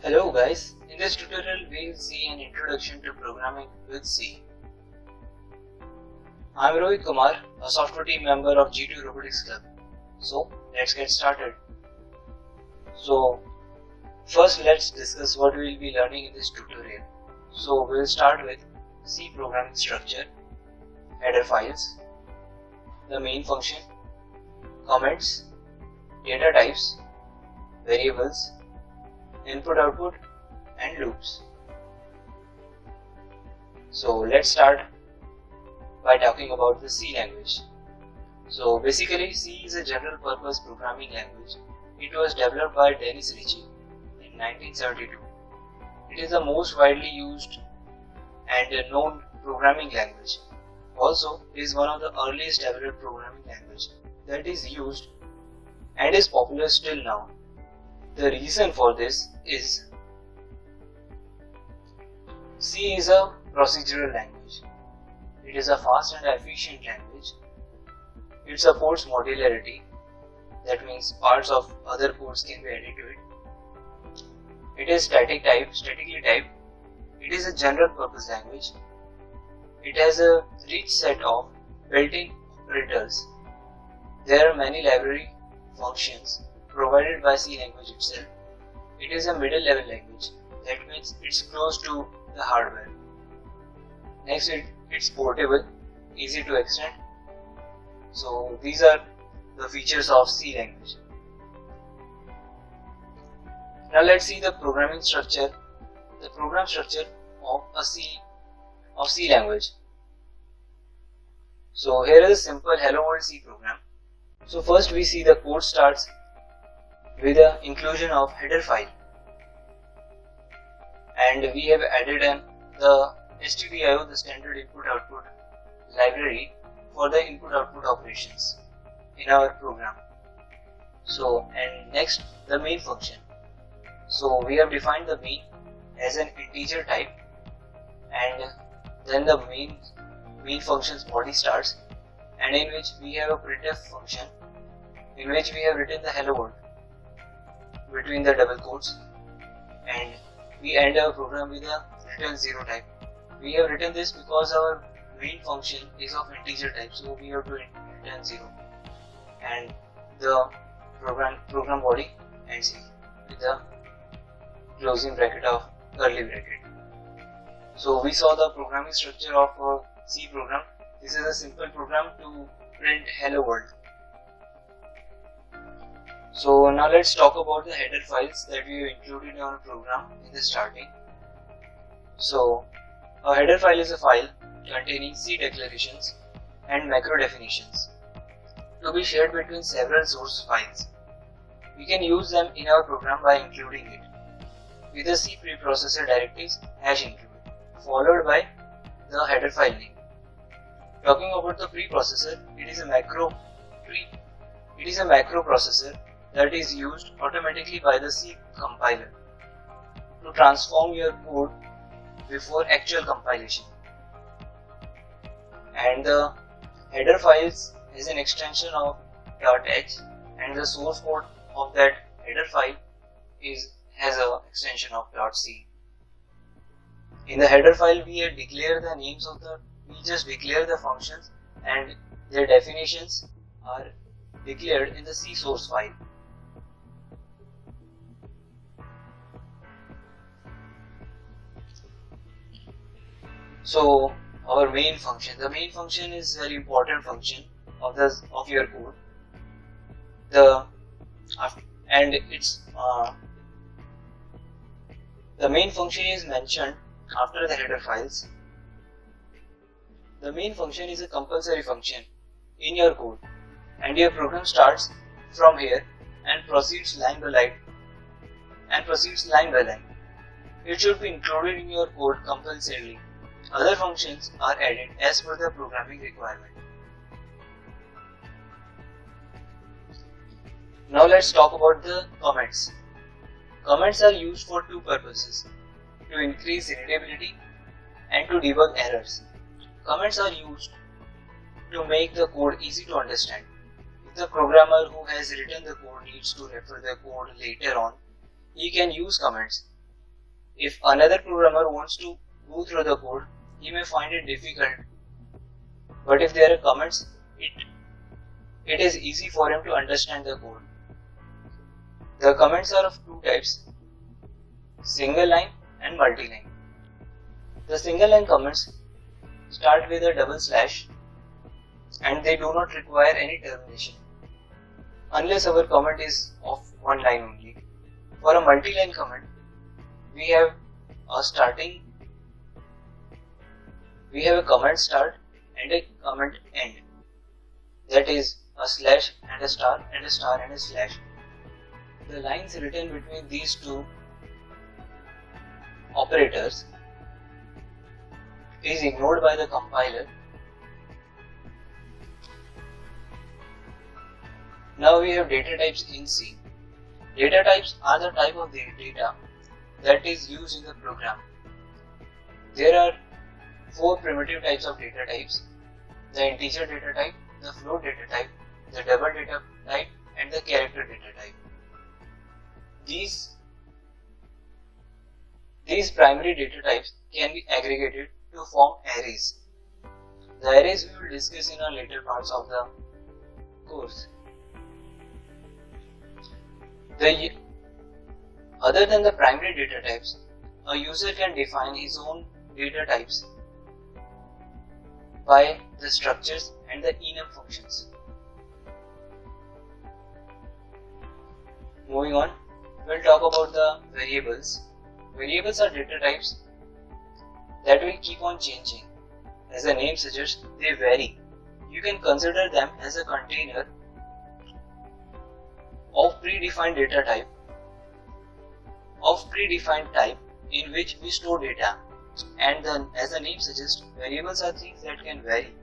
Hello guys, in this tutorial we will see an introduction to programming with C. I am Rohit Kumar, a software team member of G2 Robotics Club. So let's get started. First let's discuss what we will be learning in this tutorial. We will start with C programming structure, header files, the main function, comments, data types, variables, input output and loops. So let's start by talking about the C language. So basically C is a general purpose programming language. It was developed by Dennis Ritchie in 1972. It is the most widely used and known programming language. Also, it is one of the earliest developed programming language that is used and is popular still now. The reason for this is C is a procedural language. It is a fast and efficient language. It supports modularity. That means parts of other codes can be added to it. It is statically typed. It is a general purpose language. It has a rich set of built-in operators. There are many library functions provided by C language itself. It is a middle level language. That means it's close to the hardware. Next, it's portable, easy to extend. So these are the features of C language. Now let's see the programming structure, the program structure of C language. So here is a simple Hello World C program. So first we see the code starts with the inclusion of header file, and we have added the stdio, the standard input output library for the input output operations in our program. And next the main function. So we have defined the main as an integer type, and then the main function's body starts, and in which we have a printf function in which we have written the hello world between the double quotes, and we end our program with a return 0 type. We have written this because our main function is of integer type, so we have to return 0, and the program body ends with the closing bracket of curly bracket. So we saw the programming structure of a C program. This is a simple program to print hello world. So now let's talk about the header files that we have included in our program in the starting. So a header file is a file containing C declarations and macro definitions to be shared between several source files. We can use them in our program by including it with the C preprocessor directives #include followed by the header file name. Talking about the preprocessor, it is a macro processor that is used automatically by the C compiler to transform your code before actual compilation. And the header files is an extension of .h, and the source code of that header file has an extension of .c. In the header file we declare the names of we just declare the functions, and their definitions are declared in the C source file. So our main function, the main function is a very important function of your code. The main function is mentioned after the header files. The main function is a compulsory function in your code, and your program starts from here and proceeds line by line. It should be included in your code compulsorily. Other functions are added as per the programming requirement. Now let's talk about the comments. Comments are used for two purposes: to increase readability and to debug errors. Comments are used to make the code easy to understand. If the programmer who has written the code needs to refer the code later on, he can use comments. if another programmer wants to go through the code, he may find it difficult. But if there are comments, it is easy for him to understand the code. The comments are of two types, single line and multi-line. The single line comments start with a double slash and they do not require any termination unless our comment is of one line only. For a multi-line comment, we have a comment start and a comment end. That is a slash and a star and a star and a slash. The lines written between these two operators is ignored by the compiler. Now we have data types in C. Data types are the type of data that is used in the program. There are 4 primitive types of data types: the integer data type, the float data type, the double data type, and the character data type. These primary data types can be aggregated to form arrays. The arrays we will discuss in our later parts of the course. Other than the primary data types, a user can define his own data types by the structures and the enum functions. Moving on, we'll talk about the variables. Variables are data types that will keep on changing. As the name suggests, they vary. You can consider them as a container of predefined data type, in which we store data. And then, as the name suggests, variables are things that can vary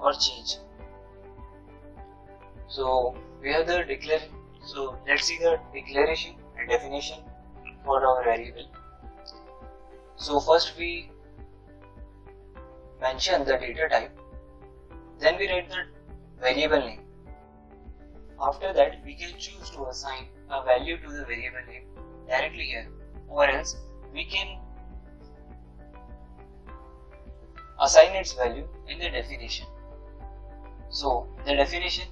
or change. So we have the So let's see the declaration and definition for our variable. So first we mention the data type, then we write the variable name. After that, we can choose to assign a value to the variable name directly here, or else we can assign its value in the definition. So the definition,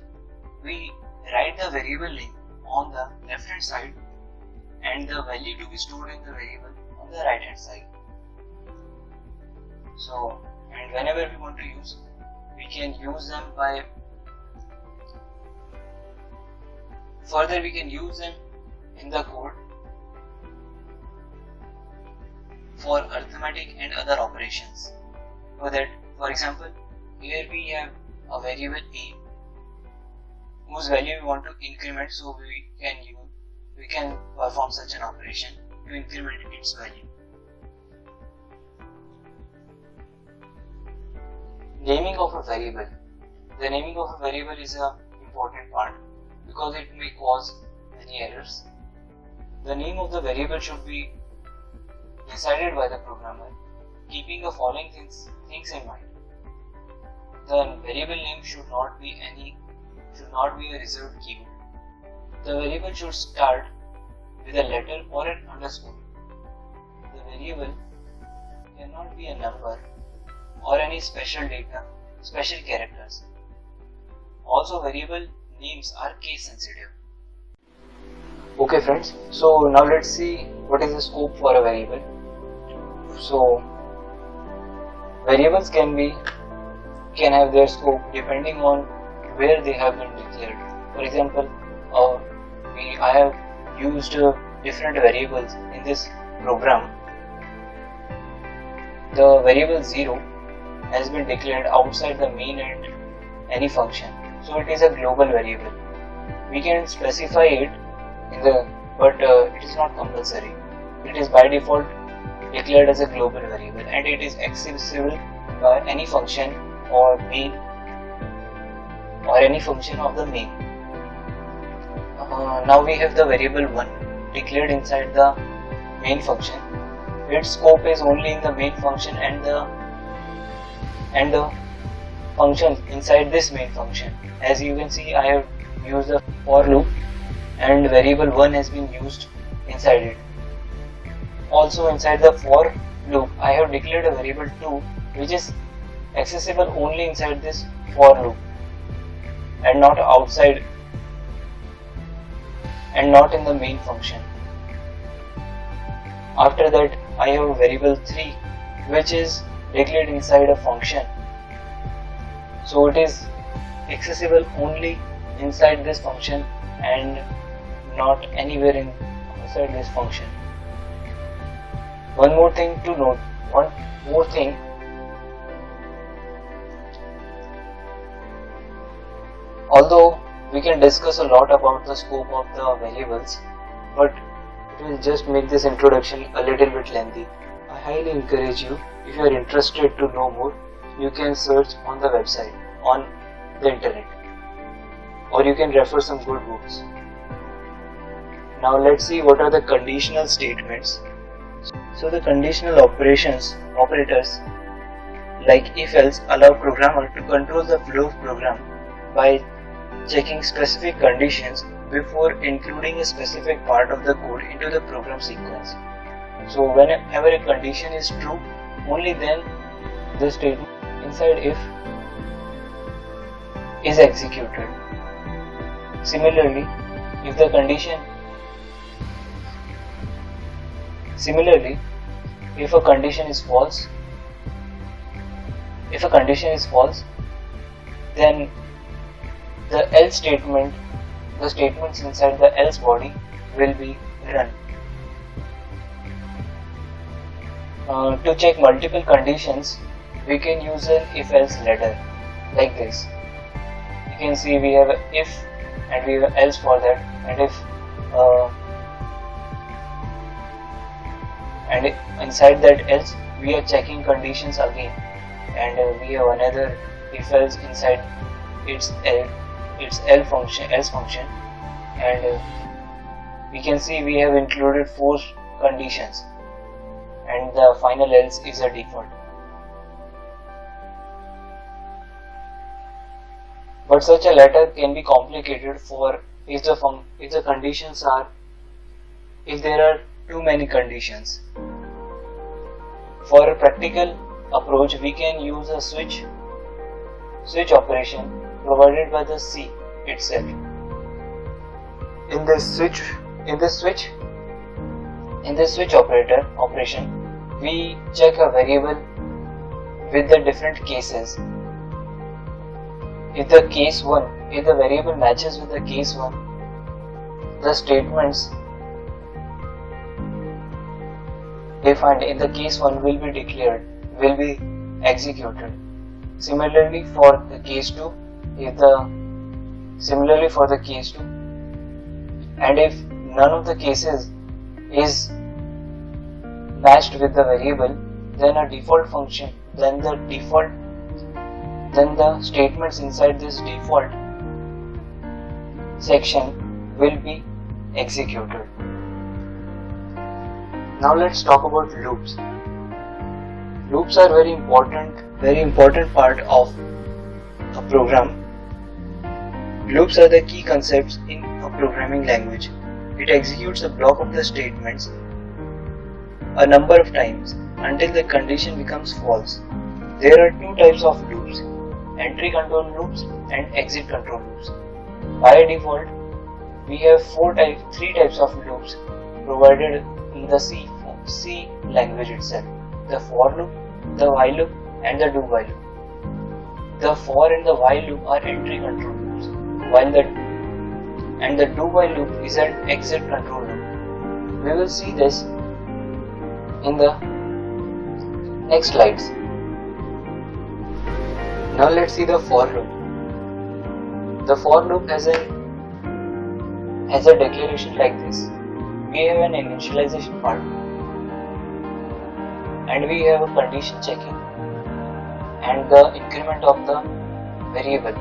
we write the variable name on the left hand side and the value to be stored in the variable on the right hand side. So, and whenever we want to use, we can use them by further we can use them in the code for arithmetic and other operations. So that, for example, here we have a variable a whose value we want to increment, so we can perform such an operation to increment its value. Naming of a variable. The naming of a variable is an important part because it may cause many errors. The name of the variable should be decided by the programmer, keeping the following things in mind. The variable name should not be a reserved keyword. The variable should start with a letter or an underscore. The variable cannot be a number or any special characters. Also, variable names are case sensitive. Okay friends, so now let's see what is the scope for a variable. So variables can have their scope depending on where they have been declared. For example, I have used different variables in this program. The variable 0 has been declared outside the main and any function, so it is a global variable. We can specify it but it is not compulsory. It is by default declared as a global variable and it is accessible by any function or main or any function of the main. Now we have the variable 1 declared inside the main function. Its scope is only in the main function and the function inside this main function. As you can see, I have used the for loop and variable 1 has been used inside it. also inside the for loop I have declared a variable 2 which is accessible only inside this for loop and not outside and not in the main function. After that I have a variable 3 which is declared inside a function, so it is accessible only inside this function and not anywhere inside this function. One more thing to note, although we can discuss a lot about the scope of the variables, but it will just make this introduction a little bit lengthy. I highly encourage you, if you are interested to know more, you can search on the website, on the internet, or you can refer some good books. Now let's see what are the conditional statements. So the conditional operators like if-else allow programmer to control the flow of program by checking specific conditions before including a specific part of the code into the program sequence. So whenever a condition is true, only then the statement inside if is executed. Similarly, if a condition is false, then the else statement, the statements inside the else body will be run. To check multiple conditions, we can use an if-else ladder like this. You can see we have if and we have else for that, and inside that else we are checking conditions again, and we have another if-else inside its else function, and we can see we have included 4 conditions, and the final else is a default. But such a ladder can be complicated for if there are too many conditions. For a practical approach, we can use a switch operation provided by the C itself. In this switch operation, we check a variable with the different cases. If the variable matches with the case 1, the statements defined in the case 1 will be executed. Similarly for the case 2, and if none of the cases is matched with the variable, then the statements inside this default section will be executed. Now let's talk about loops. Loops are very important part of a program. Loops are the key concepts in a programming language. It executes a block of the statements a number of times until the condition becomes false. There are 2 types of loops: entry control loops and exit control loops. By default, we have 3 types of loops provided in the C language itself: the for loop, the while loop, and the do while loop. The for and the while loop are entry control loops, while the do while loop is an exit control loop. We will see this in the next slides. Now let's see the for loop. The for loop has a declaration like this. We have an initialization part, and we have a condition checking and the increment of the variable.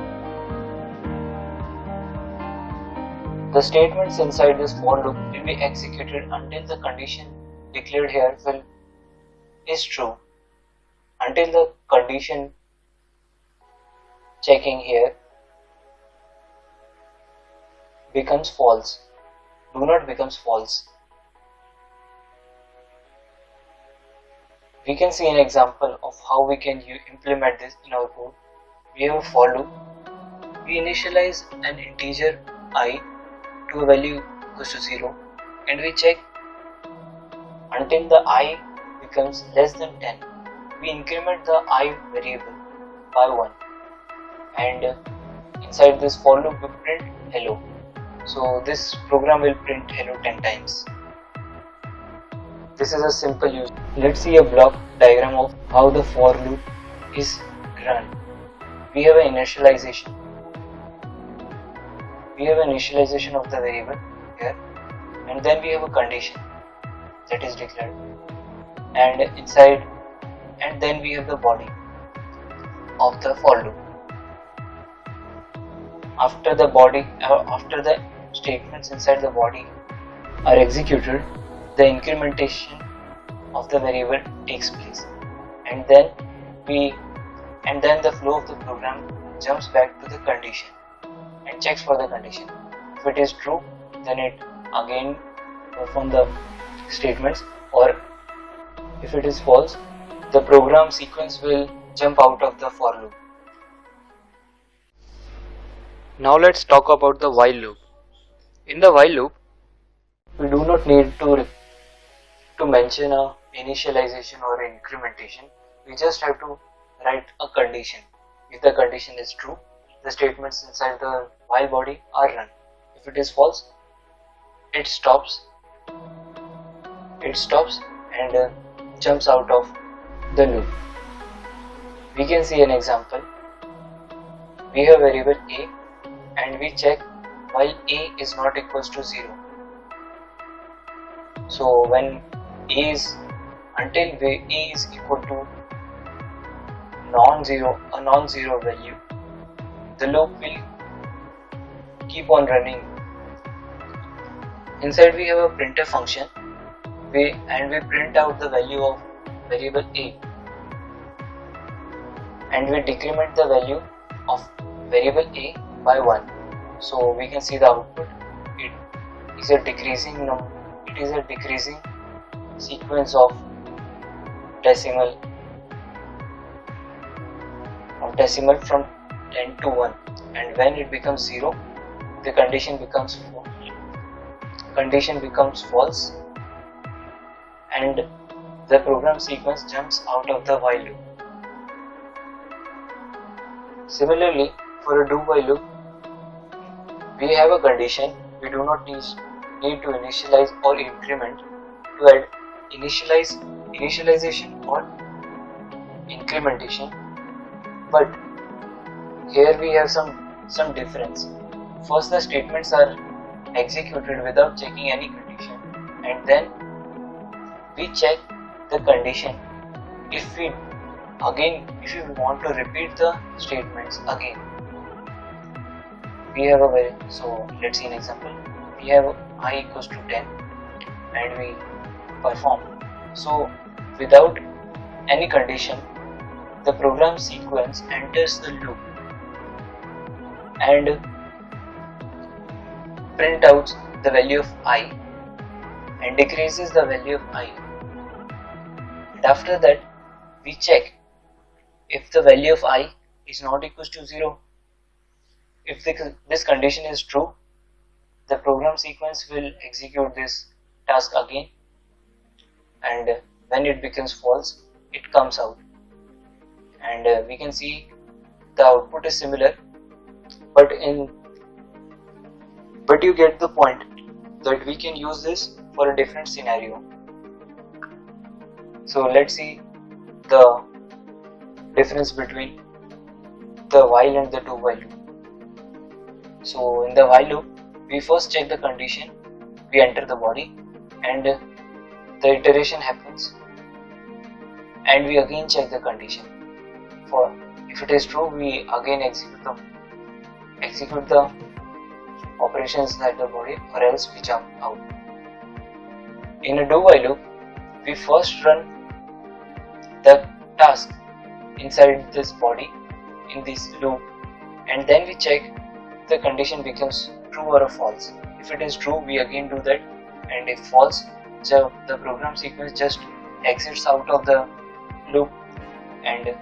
The statements inside this for loop will be executed until the condition declared here is true, until the condition checking here becomes false. Do not becomes false. We can see an example of how we can implement this in our code. We have a for loop. We initialize an integer I to a value equals to 0 and we check until the I becomes less than 10. We increment the I variable by 1 and inside this for loop we print hello. So this program will print hello 10 times. This is a simple use. Let's see a block diagram of how the for loop is run. We have an initialization. We have an initialization of the variable here, and then we have a condition that is declared, and inside, and then we have the body of the for loop. After the statements inside the body are executed, the incrementation of the variable takes place, and then the flow of the program jumps back to the condition and checks for the condition. If it is true, then it again performs the statements, or if it is false, the program sequence will jump out of the for loop. Now let's talk about the while loop. In the while loop, we do not need to mention a initialization or incrementation. We just have to write a condition. If the condition is true, the statements inside the while body are run. If it is false, it stops and jumps out of the loop. We can see an example. We have variable a and we check while a is not equals to 0. So when until a is equal to a non-zero value, the loop will keep on running. Inside we have a printf function, and we print out the value of variable a, and we decrement the value of variable a by 1. So we can see the output. It is a decreasing sequence of decimal from 10 to 1, and when it becomes 0, the condition becomes false and the program sequence jumps out of the while loop. Similarly, for a do while loop, we have a condition. We do not need to initialize or increment to add initialization or incrementation, but here we have some difference. First, the statements are executed without checking any condition, and then we check the condition. If we want to repeat the statements again, we have so let's see an example. We have I equals to 10 and we perform. So without any condition, the program sequence enters the loop and print out the value of I and decreases the value of I, and after that we check if the value of I is not equals to 0. If this condition is true, the program sequence will execute this task again, and when it becomes false, it comes out, and we can see the output is similar, but you get the point that we can use this for a different scenario. So let's see the difference between the while and the do while loop. So in the while loop, we first check the condition, we enter the body, and the iteration happens, and we again check the condition. For if it is true, we again execute the operations inside the body, or else we jump out. In a do while loop, we first run the task inside this body in this loop, and then we check the condition becomes true or false. If it is true, we again do that, and if false, the program sequence just exits out of the loop and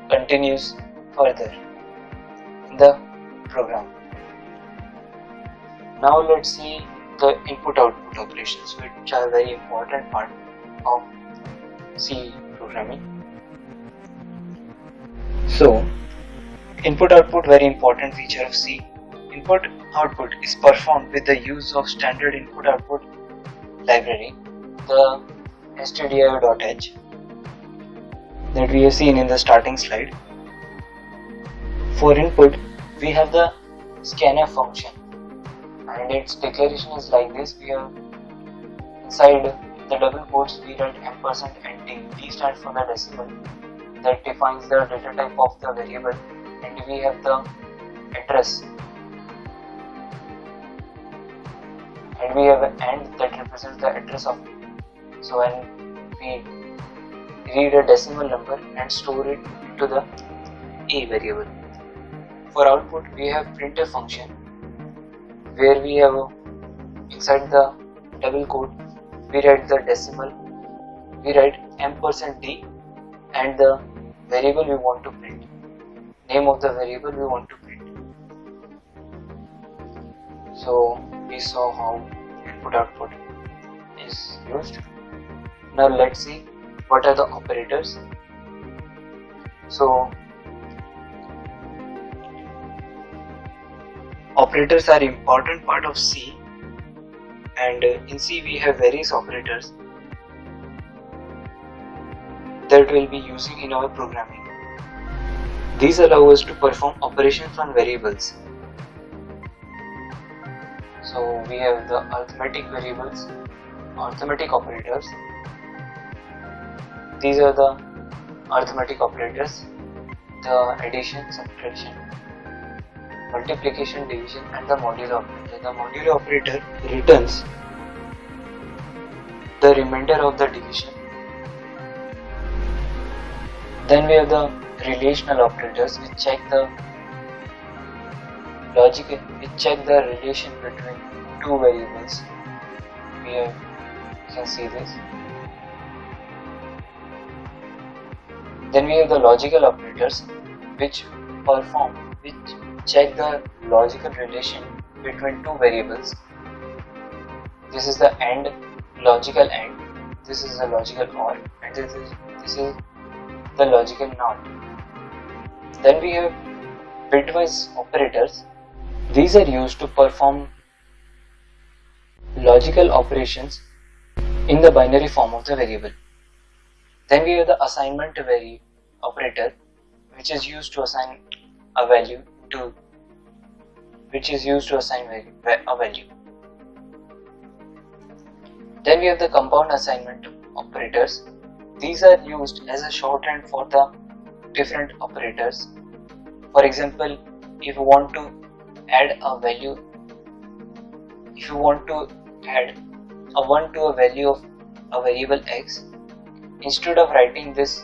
continues further in the program. Now let's see the input-output operations, which are a very important part of C programming. So, input-output, very important feature of C. Input-output is performed with the use of standard input-output library, the stdio.h, that we have seen in the starting slide. For input, we have the scanf function, and its declaration is like this. We have inside the double quotes we write %nt. D stands for the decimal that defines the data type of the variable, and we have the address, and we have an AND that represents the address of it. So when we read a decimal number and store it into the A variable. For output, we have printf function, where we have inside the double quote we write the decimal, we write %d and the variable we want to print, name of the variable we want to print. So we saw how input-output is used. Now let's see what are the operators. So operators are important part of C, and in C we have various operators that we'll be using in our programming. These allow us to perform operations on variables. So we have the arithmetic variables, arithmetic operators. These are the arithmetic operators: the addition, subtraction, multiplication, division, and the modulo operator. The modulo operator returns the remainder of the division. Then we have the relational operators, which check the relation between two variables. You can see this. Then we have the logical operators, which check the logical relation between two variables. This is the AND, logical AND. This is the logical OR, and this is the logical NOT. Then we have bitwise operators. These are used to perform logical operations in the binary form of the variable. Then we have the assignment operator, which is used to assign a value to a value. Then we have the compound assignment operators. These are used as a shorthand for the different operators. For example, if you want to add a value, if you want to add a 1 to a value of a variable x, instead of writing this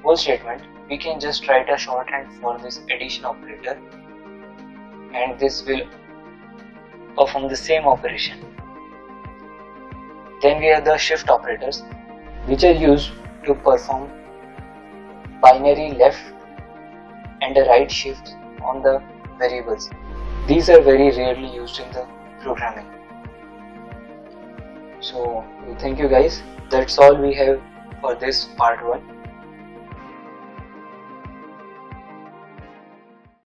whole statement, we can just write a shorthand for this addition operator, and this will perform the same operation. Then we have the shift operators, which are used to perform binary left and a right shift on the variables. These are very rarely used in the programming. So thank you guys. That's all we have for this part 1.